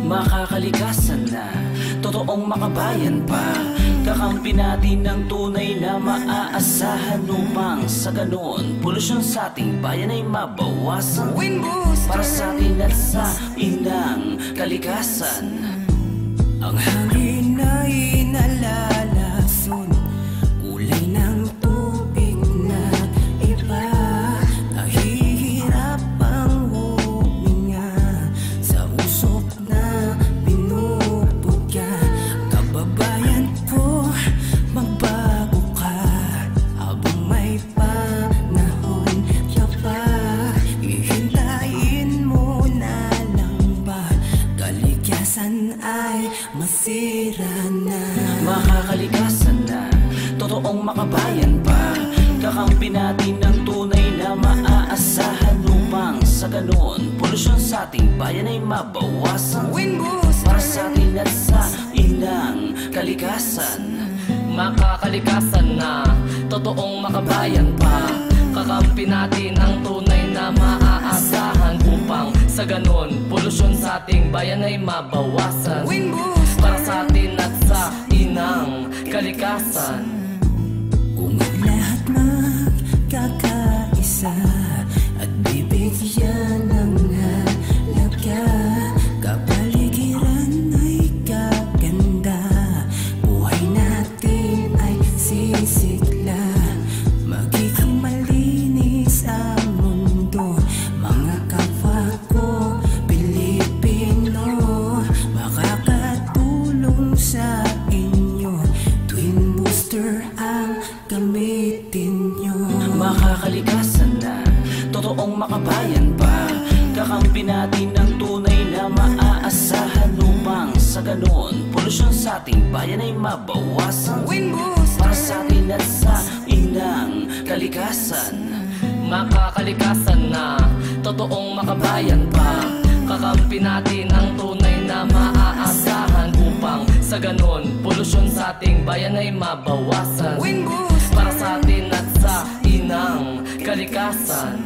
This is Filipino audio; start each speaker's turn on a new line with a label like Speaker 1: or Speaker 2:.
Speaker 1: Makakalikasan na, totoong makabayan pa. Kakampi natin ng tunay na maaasahan upang sa ganon polusyon sa ating bayan ay mabawasan. Para sa atin at sa inang kalikasan.
Speaker 2: Ang hangin ay nalalason, kulay ng tubig na iba. Nahihirap ang huminga sa usok na pinupuga. Kababayan ko, magbago ka habang may panahon siya pa. Ihintayin mo na lang ba kalikasan ay masira na?
Speaker 1: Makakalikasan na, totoong makabayan pa. Kakampi natin ng tunay na maaasahan upang sa ganon polusyon sa ating bayan ay mabawasan. Para sa atin at sa inang kalikasan.
Speaker 3: Makakalikasan na, totoong makabayan pa. Kakampi natin ang tunay na maaasahan upang sa ganon polusyon sa ating bayan ay mabawasan. Para sa atin at sa inang kalikasan.
Speaker 2: Kung ang lahat magkakaisa at bibigyan ng halaga, kapaligiran ay gaganda, buhay natin ay sisigla. Magiging malinis ang mundo, mga kapwa ko Pilipino. Makakatulong sa inyo, Twin Booster ang gamitin nyo.
Speaker 1: Makakalikasan na, totoong makabayan pa. Kakampi natin ng tunay na maaasahan upang sa ganon polusyon sa ating bayan ay mabawasan. Para sa atin at sa inang kalikasan.
Speaker 3: Makakalikasan na, totoong makabayan pa. Kakampi natin ang tunay na maaasahan upang sa ganon polusyon sa ating bayan ay mabawasan. Para sa atin at sa inang kalikasan.